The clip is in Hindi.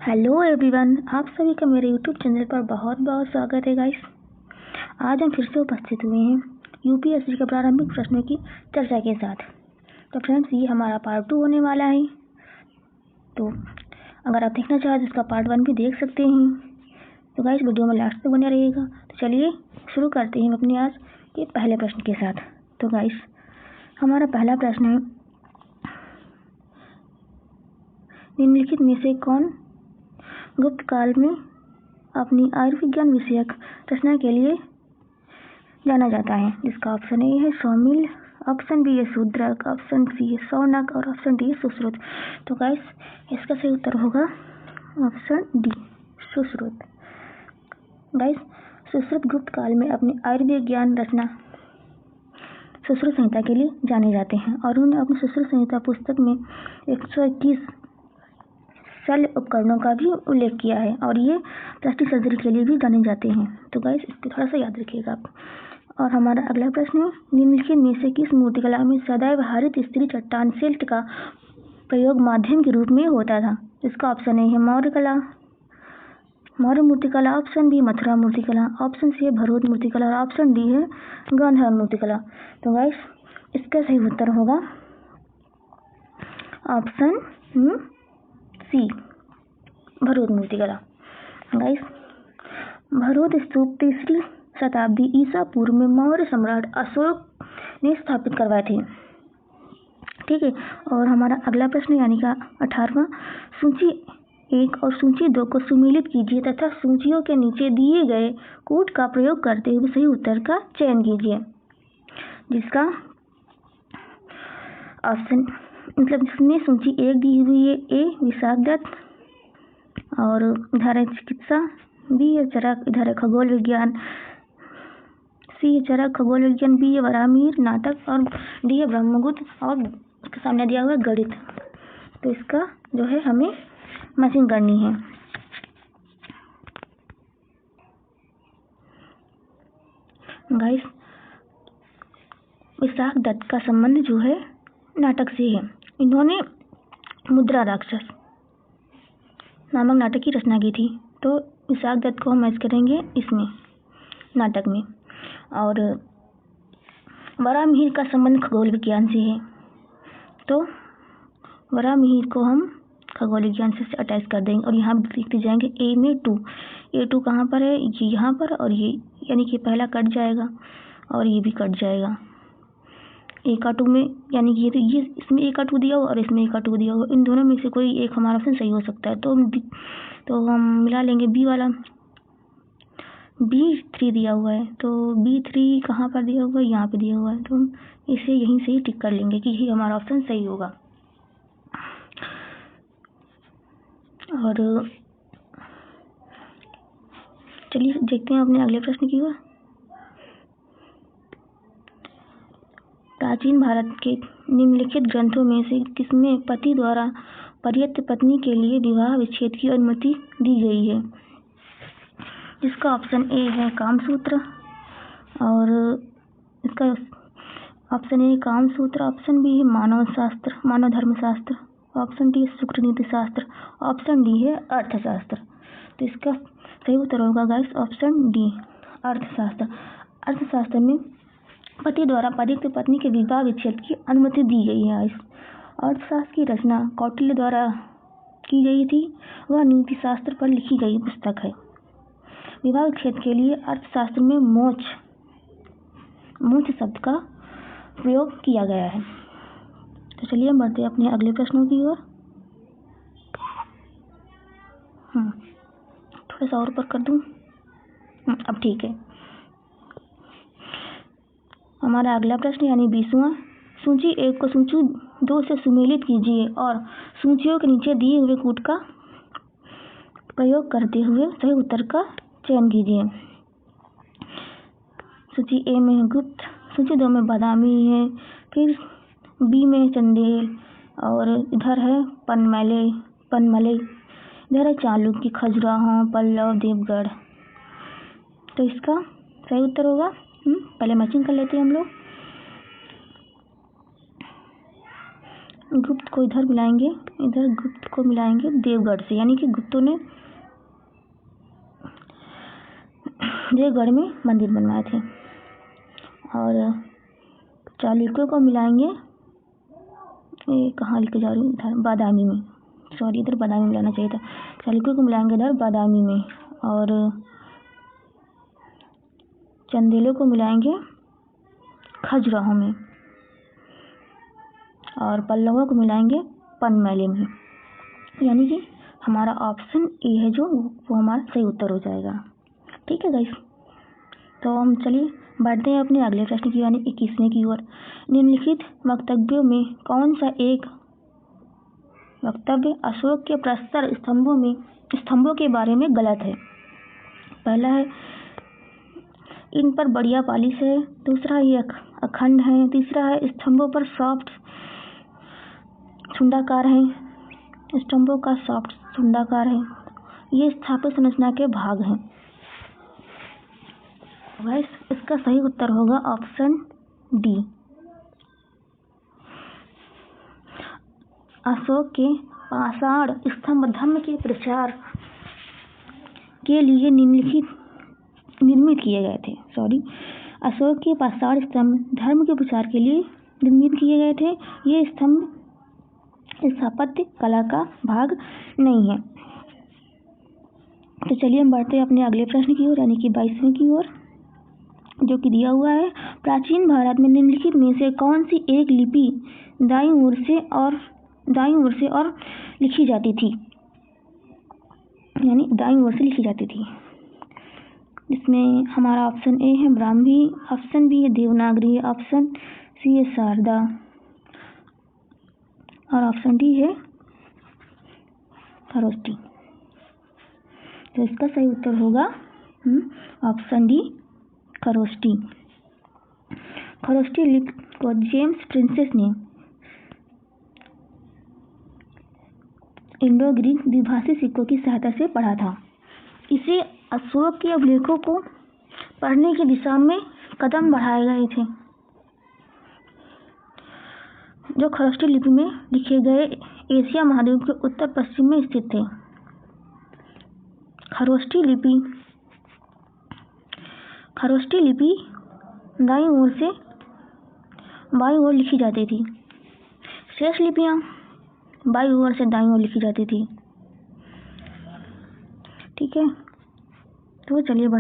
हेलो एवरीवन, आप सभी का मेरे यूट्यूब चैनल पर बहुत बहुत स्वागत है गाइस। आज हम फिर से उपस्थित हुए हैं यूपीएससी के प्रारंभिक प्रश्नों की चर्चा के साथ। तो फ्रेंड्स, ये हमारा पार्ट 2 होने वाला है। तो अगर आप देखना चाहें तो इसका पार्ट 1 भी देख सकते हैं। तो गाइस, वीडियो में लास्ट तक बने रहिएगा। तो चलिए शुरू करते हैं अपने आज के पहले प्रश्न के साथ। तो गाइस, हमारा पहला प्रश्न है, निम्नलिखित में से कौन गुप्त काल में अपनी आयुर्विज्ञान विषयक रचना के लिए जाना जाता है? जिसका ऑप्शन ए है सौमिल, ऑप्शन बी है शूद्रक, ऑप्शन सी है शौनक और ऑप्शन डी है सुश्रुत। तो गाइस, इसका सही उत्तर होगा option D, Sushruta. Guys, Sushruta Gupta काल में अपनी आयुर्विज्ञान रचना सुश्रुत संहिता के लिए जाने जाते हैं और उन्होंने अपनी सुश्रुत संहिता पुस्तक में 121 शल्य उपकरणों का भी उल्लेख किया है और ये प्लास्टिक सर्जरी के लिए भी जाने जाते हैं। तो गाइस, इसको थोड़ा सा याद रखिएगा आप। और हमारा अगला प्रश्न है, निम्नलिखित में से किस मूर्तिकला में सदैव हरित स्त्री चट्टान शिल्प का प्रयोग माध्यम के रूप में होता था? इसका ऑप्शन ए है मौर्य कला, मौर्य मूर्तिकला, ऑप्शन बी मथुरा मूर्तिकला, ऑप्शन सी है भरूच मूर्तिकला और ऑप्शन डी है गांधार मूर्तिकला। तो गाइस, इसका सही उत्तर होगा ऑप्शन सी, भरूच मूर्तिकला। गाइस, भरूच स्तूप 3री शताब्दी ईसा पूर्व में मौर्य सम्राट अशोक ने स्थापित करवाए थे। ठीक है। और हमारा अगला प्रश्न यानी का 18वां, सूची 1 और सूची 2 को सुमेलित कीजिए तथा सूचियों के नीचे दिए गए कोड का प्रयोग करते हुए सही उत्तर का चयन कीजिए। जिसका ऑप्शन मतलब जिसमें सूची 1 दी हुई है ए विशाख दत्त, और इधर है चिकित्सा, बी है चरक, इधर है खगोल विज्ञान, सी है चरक खगोल विज्ञान, बी है वराहमिहिर नाटक और डी है ब्रह्मगुप्त और उसके सामने दिया हुआ है गणित। तो इसका जो है हमें मैचिंग करनी है। गाइस, विशाख दत्त का संबंध जो है नाटक से है। इन्होंने मुद्रा राक्षस नामक नाटक की रचना की थी। तो विशाख दत्त को हम मैच करेंगे इसमें नाटक में। और वराहमिहिर का संबंध खगोल विज्ञान से है। तो वराहमिहिर को हम खगोल विज्ञान से अटैच कर देंगे और यहाँ भी लिखते जाएंगे ए में 2। A2 कहाँ पर है? ये यहाँ पर, और ये यानी कि पहला कट जाएगा और ये भी कट जाएगा। A2 में यानी कि ये इसमें A2 दिया हुआ और इसमें A2 दिया हुआ, इन दोनों में से कोई एक हमारा ऑप्शन सही हो सकता है। तो हम मिला लेंगे बी वाला। B3 दिया हुआ है, तो B3 कहाँ पर दिया हुआ है? यहाँ पे दिया हुआ है। तो हम इसे यहीं से ही टिक कर लेंगे कि ये हमारा ऑप्शन सही होगा। और चलिए देखते हैं अपने अगले प्रश्न की ओर। प्राचीन भारत के निम्नलिखित ग्रंथों में से किसमें पति द्वारा पर्याप्त पत्नी के लिए विवाह विच्छेद की अनुमति दी गई है? इसका ऑप्शन ए है कामसूत्र, और इसका option A Kamasutra, option B है मानव शास्त्र, मानव धर्मशास्त्र, ऑप्शन डी है शुक्र नीति शास्त्र, ऑप्शन डी है अर्थशास्त्र। तो इसका सही उत्तर होगा गाइस ऑप्शन डी, अर्थशास्त्र। अर्थशास्त्र में पति द्वारा पर्याप्त पत्नी के विवाह विच्छेद की अनुमति दी गई है। इस अर्थशास्त्र की रचना कौटिल्य द्वारा की गई थी। वह नीति शास्त्र पर लिखी गई पुस्तक है। विवाह विच्छेद के लिए अर्थशास्त्र में मोक्ष शब्द का प्रयोग किया गया है। तो चलिए हम बढ़ते हैं अपने अगले प्रश्नों की ओर। थोड़ा सा और ऊपर कर दूं। अब ठीक है। हमारा अगला प्रश्न यानी 20वां, सूची 1 को सूची 2 से सुमेलित कीजिए और सूचियों के नीचे दिए हुए कोड का प्रयोग करते हुए सही उत्तर का चयन कीजिए। सूची ए में गुप्त, सूची 2 में बादामी है, फिर बी में चंदेल, और इधर है पनमले, इधर है चालुक्य, खजुराहो, पल्लव, देवगढ़। तो इसका सही उत्तर होगा, पहले मैचिंग कर लेते हैं हम लोग। गुप्त को इधर मिलाएंगे, इधर गुप्त को मिलाएंगे देवगढ़ से, यानी कि गुप्तों ने देवगढ़ में मंदिर बनवाए थे। और चालुक्यों को मिलाएंगे, ये कहाँ लिखे जा रही हूँ, इधर बादामी में, सॉरी इधर बादामी में लाना चाहिए था। चालुक्यों को मिलाएंगे इधर बादामी में, और चंदेलों को मिलाएंगे खजुराहो में, और पल्लवों को मिलाएंगे पनमैली में। यानी कि हमारा ऑप्शन ए है जो वो हमारा सही उत्तर हो जाएगा। ठीक है गाइस, तो हम चलिए बढ़ते हैं अपने अगले प्रश्न की यानी 21वें की ओर। निम्नलिखित वक्तव्यों में कौन सा एक वक्तव्य अशोक के प्रस्तर स्तंभों के बारे में गलत है? पहला है इन पर बढ़िया पालिश है, दूसरा ये अखंड है, तीसरा है स्तंभों पर सॉफ्ट छुंडाकार है, स्तंभों का सॉफ्ट छुंडाकार है, ये स्थापित संरचना के भाग हैं। गाइस इसका सही उत्तर होगा ऑप्शन डी। अशोक के पाषाण स्तंभ धर्म के प्रचार के लिए निर्मित किए गए थे। अशोक के पाषाण स्तंभ धर्म के प्रचार के लिए निर्मित किए गए थे। ये स्तंभ स्थापत्य कला का भाग नहीं है। तो चलिए हम बढ़ते हैं अपने अगले प्रश्न की ओर यानी कि 22वें की ओर, जो कि दिया हुआ है। प्राचीन भारत में निम्नलिखित में से कौन सी एक लिपि दाईं ओर से और लिखी जाती थी, यानी दाईं ओर से लिखी जाती थी? इसमें हमारा ऑप्शन ए है ब्राह्मी, ऑप्शन बी है देवनागरी, ऑप्शन सी है शारदा, और ऑप्शन डी है खरोष्टी। तो इसका सही उत्तर होगा ऑप्शन डी खरोष्टी। खरोष्टी लिपि को जेम्स प्रिंसेस ने इंडो ग्रीक द्विभाषी सिक्कों की सहायता से पढ़ा था। इसे अशोक के अभिलेखों को पढ़ने की दिशा में कदम बढ़ाए गए थे, जो खरोष्टी लिपि में लिखे गए एशिया महाद्वीप के उत्तर पश्चिम में स्थित थे। खरोष्टी लिपि दाईं ओर से बाईं ओर लिखी जाती थी। शेष लिपियां बाईं ओर से दाईं ओर लिखी जाती थी। ठीक है, तो चलिए